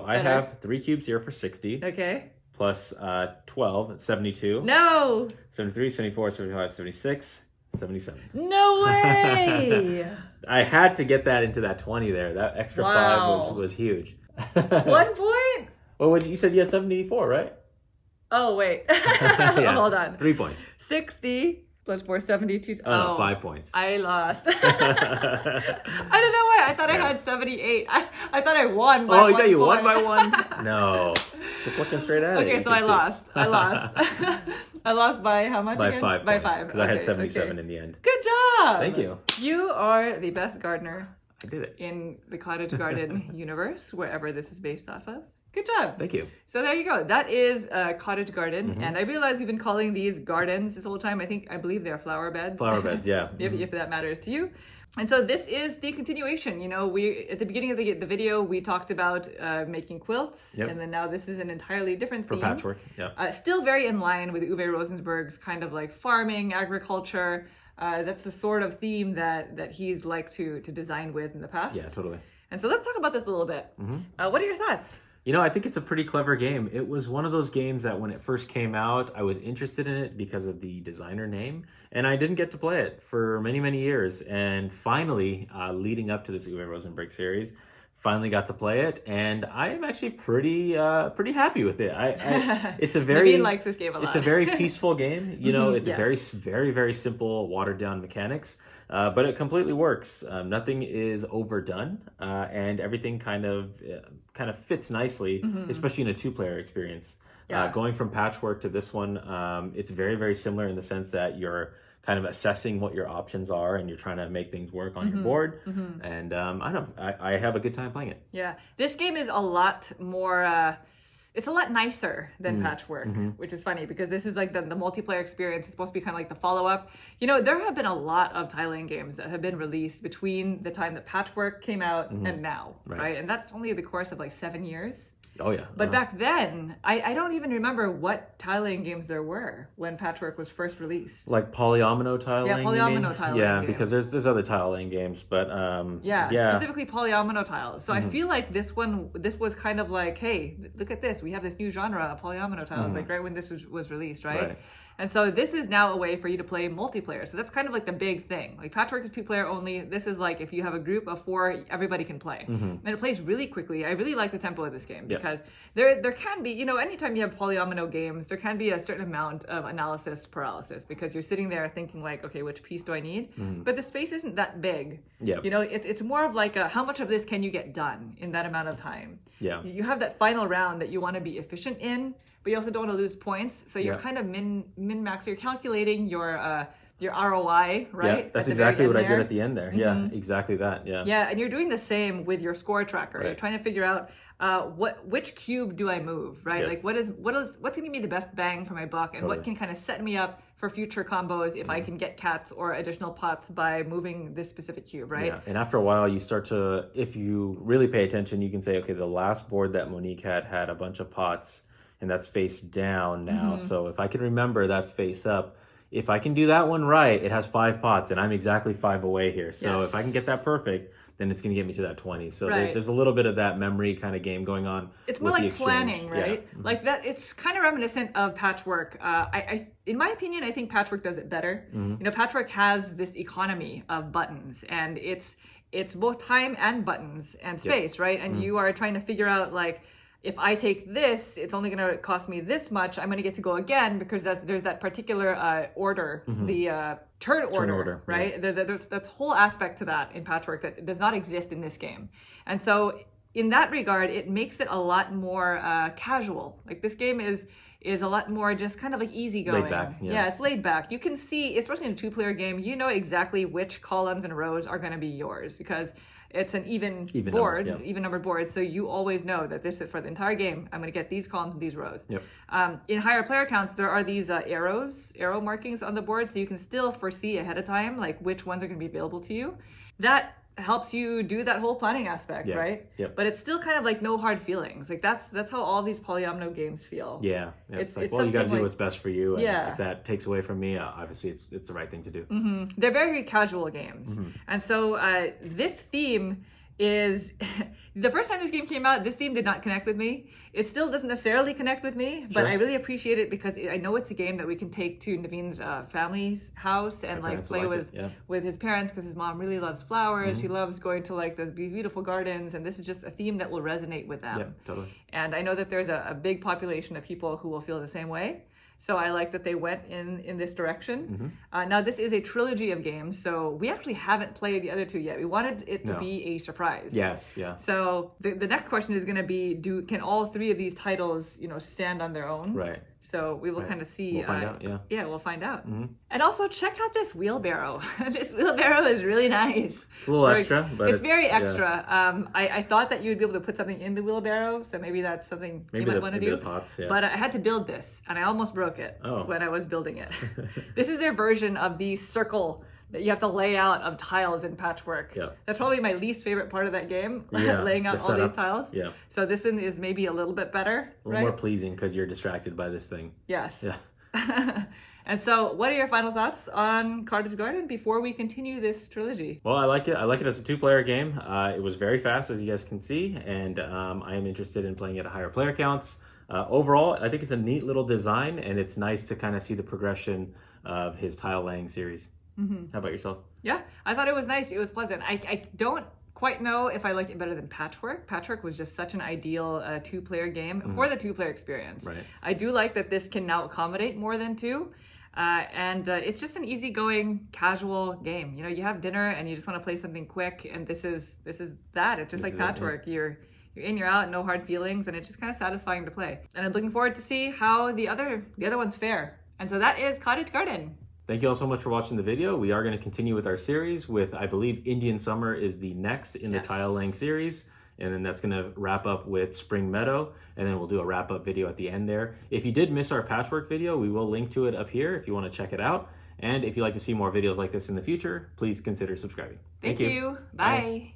I Better. have 3 cubes here for 60. Okay. Plus 12, it's 72. No. 73, 74, 75, 76, 77. No way. I had to get that into that 20 there. That extra Wow. 5 was huge. 1 point? Well, you said you had 74, right? Oh, wait. Yeah. Hold on. 3 points. 60 plus 4, 72. Oh, no, 5 points. I lost. I don't know why. I thought I had 78. I thought I won by 1 Oh, you thought you won point. by 1? No. Just looking straight at it. Okay, you so can I see. lost. I lost. I lost by how much By again? 5 By points. 5. Because I had Okay, 77 okay. in the end. Good job. Thank you. You are the best gardener I did it. in the Cottage Garden universe, wherever this is based off of. Good job. Thank you. So there you go. That is Cottage Garden. Mm-hmm. And I realize we've been calling these gardens this whole time. I believe they're flower beds. Flower beds, yeah. if that matters to you. And so this is the continuation. We at the beginning of the video, we talked about making quilts. Yep. And then now this is an entirely different theme. For patchwork, yeah. Still very in line with Uwe Rosenberg's kind of like farming, agriculture. That's the sort of theme that he's liked to design with in the past. Yeah, totally. And so let's talk about this a little bit. What are your thoughts? I think it's a pretty clever game. It was one of those games that when it first came out, I was interested in it because of the designer name, and I didn't get to play it for many, many years. And finally, leading up to this Uwe Rosenberg series, finally got to play it, and I am actually pretty happy with it. It's a very Naveen likes this game a lot. It's a very peaceful game. It's Yes. a very, very simple, watered down mechanics, but it completely works. Nothing is overdone, and everything kind of fits nicely, especially in a 2-player experience. Yeah. Going from patchwork to this one, it's very, very similar in the sense that you're kind of assessing what your options are and you're trying to make things work on your board. And I have a good time playing it. Yeah, this game is a lot more. It's a lot nicer than Patchwork, which is funny because this is like the multiplayer experience. It's supposed to be kind of like the follow-up. There have been a lot of tiling games that have been released between the time that Patchwork came out and now, right? And that's only the course of like 7 years. Oh yeah. But back then, I don't even remember what tile laying games there were when Patchwork was first released. Like polyomino tile laying, you mean? Tile Yeah, laying because games. there's other tile laying games, but Yeah, yeah. specifically polyomino tiles. So I feel like this was kind of like, hey, look at this. We have this new genre, polyomino tiles, like right when this was released, right? And so this is now a way for you to play multiplayer. So that's kind of like the big thing. Like Patchwork is 2-player only. This is like if you have a group of 4, everybody can play. And it plays really quickly. I really like the tempo of this game because there can be, you know, anytime you have polyomino games, there can be a certain amount of analysis paralysis because you're sitting there thinking like, okay, which piece do I need? But the space isn't that big. You know, it's more of like how much of this can you get done in that amount of time? You have that final round that you want to be efficient in, but you also don't want to lose points. So you're kind of min-max. You're calculating your ROI, right? Yeah, that's exactly what I did at the end there. Yeah, exactly that. Yeah. Yeah, and you're doing the same with your score tracker. You're trying to figure out which cube do I move, right? Like what's going to give me the best bang for my buck, and what can kind of set me up for future combos if I can get cats or additional pots by moving this specific cube, right? Yeah, and after a while you start to, if you really pay attention, you can say, okay, the last board that Monique had a bunch of pots, and that's face down now. So if I can remember that's face up, if I can do that one right, it has 5 pots, and I'm exactly 5 away here. So if I can get that perfect, then it's going to get me to that 20. So there's a little bit of that memory kind of game going on. It's more like planning, right? Like that. It's kind of reminiscent of Patchwork. In my opinion, I think Patchwork does it better. You know, Patchwork has this economy of buttons, and it's both time and buttons and space, right? And you are trying to figure out like, if I take this, it's only going to cost me this much. I'm going to get to go again because there's that particular order, the turn order, right? There's that whole aspect to that in Patchwork that does not exist in this game. And so in that regard, it makes it a lot more casual. Like this game is a lot more just kind of like easygoing. Laid back, yeah, it's laid back. You can see, especially in a 2-player game, you know exactly which columns and rows are going to be yours because it's an even board, even numbered board. So you always know that this is for the entire game. I'm going to get these columns and these rows. In higher player counts, there are these arrow markings on the board, so you can still foresee ahead of time like which ones are going to be available to you. That helps you do that whole planning aspect, right? But it's still kind of like no hard feelings. Like that's how all these polyomino games feel. It's like, well, you got to do what's best for you, and if that takes away from me, obviously it's the right thing to do. They're very casual games, and so this theme is the first time this game came out, this theme did not connect with me. It still doesn't necessarily connect with me, but I really appreciate it because I know it's a game that we can take to Naveen's family's house and like play with his parents because his mom really loves flowers. She loves going to like these beautiful gardens, and this is just a theme that will resonate with them. And I know that there's a big population of people who will feel the same way. So I like that they went in this direction. Now this is a trilogy of games, so we actually haven't played the other 2 yet. We wanted it to be a surprise. So the next question is going to be, can all 3 of these titles, you know, stand on their own? So we will kind of see. We'll find out, yeah, we'll find out. And also check out this wheelbarrow. This wheelbarrow is really nice. It's a little extra, but it's very extra. I thought that you would be able to put something in the wheelbarrow, so maybe that's something you might want to do. The pots, But I had to build this, and I almost broke it when I was building it. This is their version of the circle that you have to lay out of tiles in Patchwork. That's probably my least favorite part of that game, laying out all these tiles. So this one is maybe a little bit better, a little more pleasing because you're distracted by this thing. And so what are your final thoughts on Cottage Garden before we continue this trilogy? Well, I like it. I like it as a 2-player game. It was very fast, as you guys can see, and I am interested in playing at a higher player counts. Overall, I think it's a neat little design, and it's nice to kind of see the progression of his tile laying series. How about yourself? Yeah, I thought it was nice. It was pleasant. I don't quite know if I liked it better than Patchwork. Patchwork was just such an ideal 2-player game for the 2-player experience. I do like that this can now accommodate more than 2. And it's just an easygoing, casual game. You know, you have dinner and you just want to play something quick, and this is that. It's just like Patchwork. You're in, you're out, no hard feelings, and it's just kind of satisfying to play. And I'm looking forward to see how the other ones fare. And so that is Cottage Garden. Thank you all so much for watching the video. We are going to continue with our series with, I believe, Indian Summer is the next in the tile laying series. And then that's going to wrap up with Spring Meadow. And then we'll do a wrap up video at the end there. If you did miss our Patchwork video, we will link to it up here if you want to check it out. And if you'd like to see more videos like this in the future, please consider subscribing. Thank you. Bye.